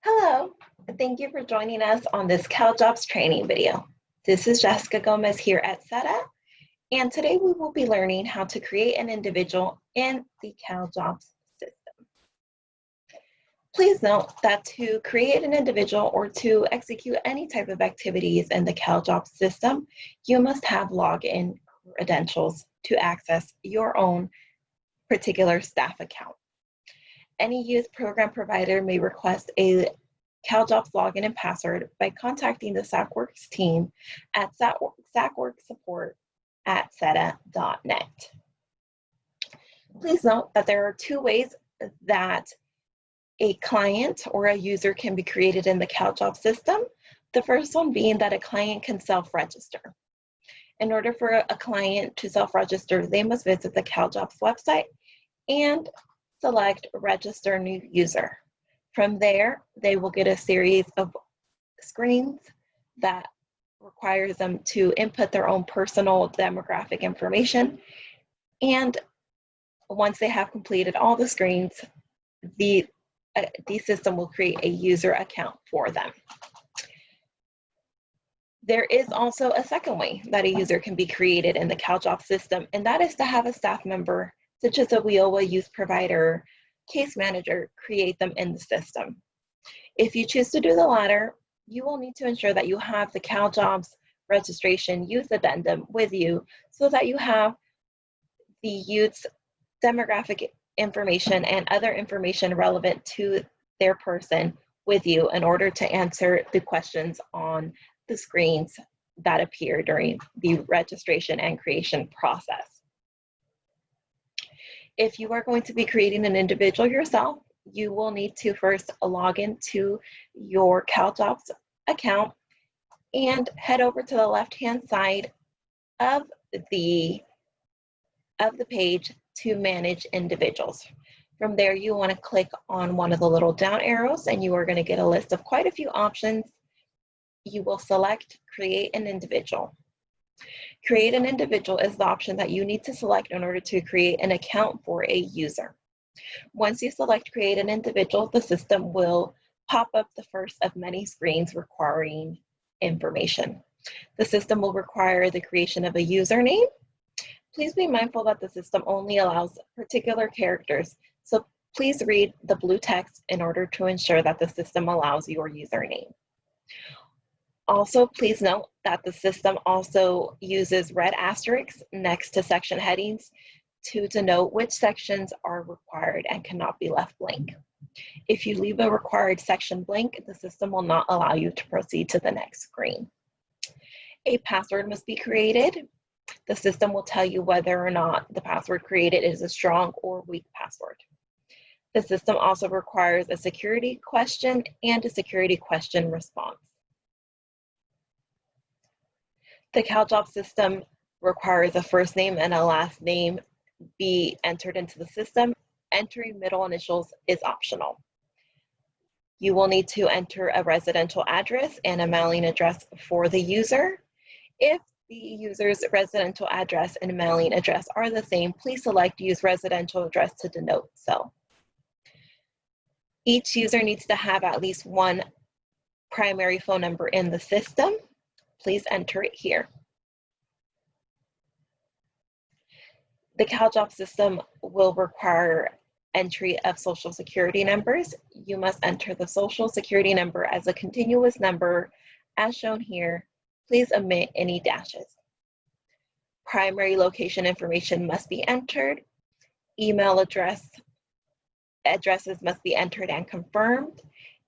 Hello, thank you for joining us on this CalJOBS training video. This is Jessica Gomez here at SETA, and today we will be learning how to create an individual in the CalJOBS system. Please note that to create an individual or to execute any type of activities in the CalJOBS system, you must have login credentials to access your own particular staff account. Any youth program provider may request a CalJOBS login and password by contacting the SACWorks team at sacworksupport@seta.net. Please note that there are two ways that a client or a user can be created in the CalJOBS system. The first one being that a client can self-register. In order for a client to self-register, they must visit the CalJOBS website and select Register New User. From there, they will get a series of screens that requires them to input their own personal demographic information. And once they have completed all the screens, the system will create a user account for them. There is also a second way that a user can be created in the CalJOBS system, and that is to have a staff member such as a WIOA youth provider, case manager, create them in the system. If you choose to do the latter, you will need to ensure that you have the CalJOBS registration youth addendum with you so that you have the youth's demographic information and other information relevant to their person with you in order to answer the questions on the screens that appear during the registration and creation process. If you are going to be creating an individual yourself, you will need to first log into your CalJOBS account and head over to the left-hand side of the page to manage individuals. From there, you want to click on one of the little down arrows and you are going to get a list of quite a few options. You will select Create an Individual. Create an individual is the option that you need to select in order to create an account for a user. Once you select Create an Individual, the system will pop up the first of many screens requiring information. The system will require the creation of a username. Please be mindful that the system only allows particular characters, so please read the blue text in order to ensure that the system allows your username. Also, please note that the system also uses red asterisks next to section headings to denote which sections are required and cannot be left blank. If you leave a required section blank, the system will not allow you to proceed to the next screen. A password must be created. The system will tell you whether or not the password created is a strong or weak password. The system also requires a security question and a security question response. The CalJOBS system requires a first name and a last name be entered into the system. Entering middle initials is optional. You will need to enter a residential address and a mailing address for the user. If the user's residential address and mailing address are the same, please select Use Residential Address to denote so. Each user needs to have at least one primary phone number in the system. Please enter it here. The CalJOBS system will require entry of social security numbers. You must enter the social security number as a continuous number as shown here. Please omit any dashes. Primary location information must be entered. Email addresses must be entered and confirmed.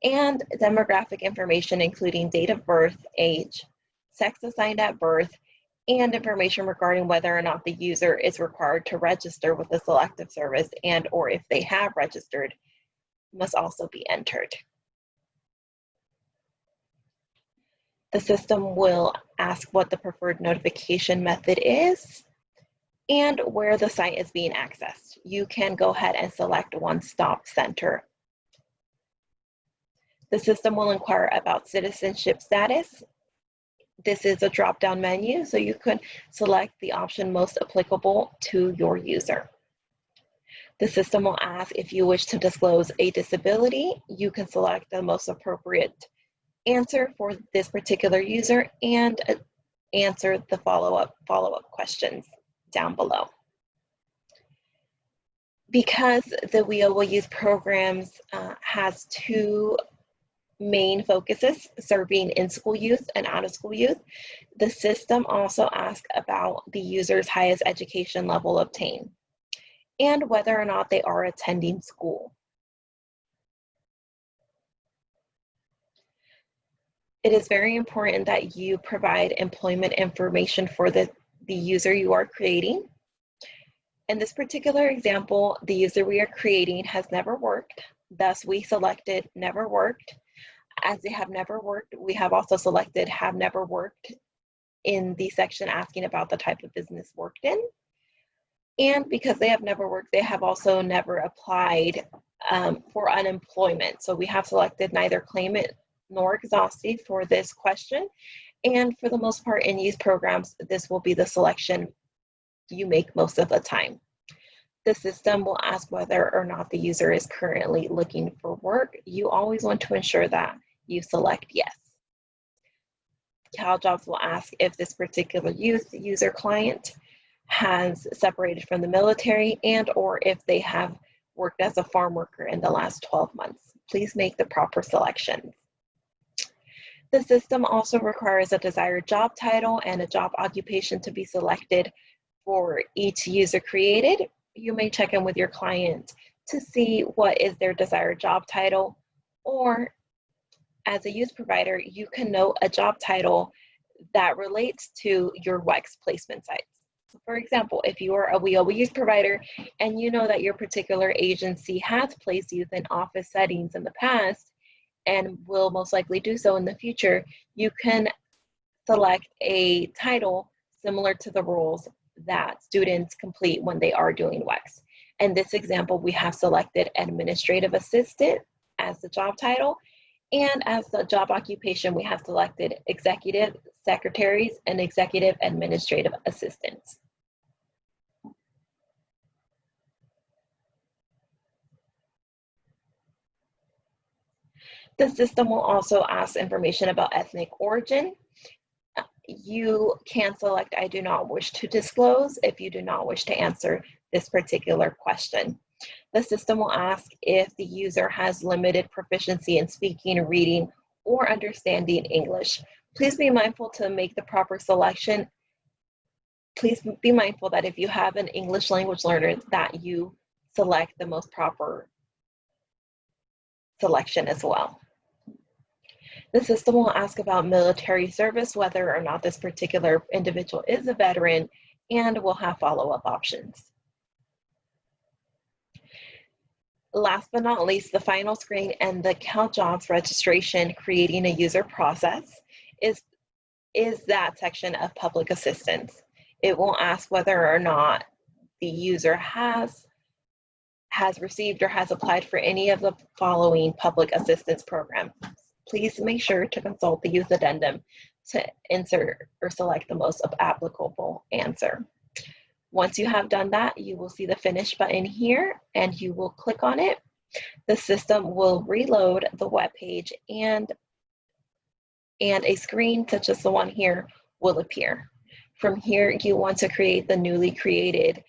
And demographic information including date of birth, age, sex assigned at birth, and information regarding whether or not the user is required to register with the selective service and or if they have registered must also be entered. The system will ask what the preferred notification method is and where the site is being accessed. You can go ahead and select One Stop Center. The system will inquire about citizenship status. This is a drop-down menu, so you can select the option most applicable to your user. The system will ask if you wish to disclose a disability. You can select the most appropriate answer for this particular user and answer the follow-up questions down below. Because the WDD Youth programs has two main focuses, serving in-school youth and out-of-school youth, the system also asks about the user's highest education level obtained and whether or not they are attending school. It is very important that you provide employment information for the user you are creating. In this particular example, the user we are creating has never worked, thus we selected never worked. As they have never worked, we have also selected have never worked in the section asking about the type of business worked in. And because they have never worked, they have also never applied for unemployment. So we have selected neither claimant nor exhaustive for this question. And for the most part in youth programs, this will be the selection you make most of the time. The system will ask whether or not the user is currently looking for work. You always want to ensure that you select yes. CalJOBS will ask if this particular youth user client has separated from the military and or if they have worked as a farm worker in the last 12 months. Please make the proper selections. The system also requires a desired job title and a job occupation to be selected for each user created. You may check in with your client to see what is their desired job title, or as a youth provider, you can note a job title that relates to your WEX placement sites. So for example, if you are a WDD youth provider and you know that your particular agency has placed youth in office settings in the past and will most likely do so in the future, you can select a title similar to the roles that students complete when they are doing WEX. In this example, we have selected administrative assistant as the job title, and as the job occupation, we have selected executive secretaries and executive administrative assistants. The system will also ask information about ethnic origin. You can select I do not wish to disclose if you do not wish to answer this particular question. The system will ask if the user has limited proficiency in speaking, reading, or understanding English. Please be mindful to make the proper selection. Please be mindful that if you have an English language learner, that you select the most proper selection as well. The system will ask about military service, whether or not this particular individual is a veteran, and will have follow-up options. Last but not least, the final screen and the CalJOBS registration creating a user process is that section of public assistance. It will ask whether or not the user has received or has applied for any of the following public assistance programs. Please make sure to consult the youth addendum to insert or select the most applicable answer. Once you have done that, you will see the finish button here and you will click on it. The system will reload the web page and a screen such as the one here will appear. From here, you want to create the newly created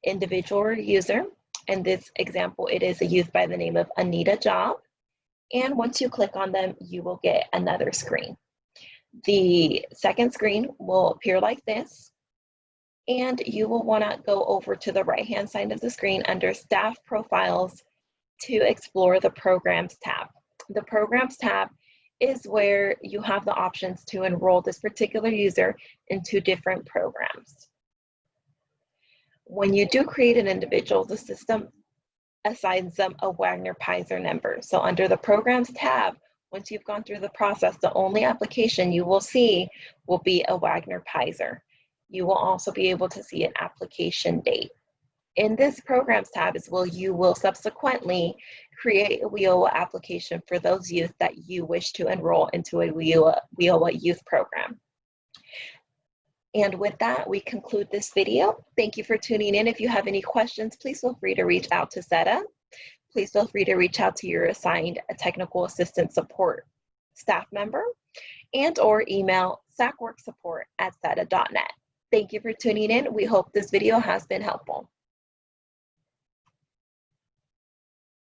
individual or user. In this example, it is a youth by the name of Anita Job. And once you click on them, you will get another screen. The second screen will appear like this. And you will want to go over to the right-hand side of the screen under Staff Profiles to explore the Programs tab. The Programs tab is where you have the options to enroll this particular user into different programs. When you do create an individual, the system assigns them a Wagner-Peiser number. So under the Programs tab, once you've gone through the process, the only application you will see will be a Wagner-Peiser. You will also be able to see an application date. In this Programs tab is where you will subsequently create a WDD application for those youth that you wish to enroll into a WDD Youth program. And with that, we conclude this video. Thank you for tuning in. If you have any questions, please feel free to reach out to SETA. Please feel free to reach out to your assigned technical assistance support staff member and or email sacworksupport@seta.net. Thank you for tuning in. We hope this video has been helpful.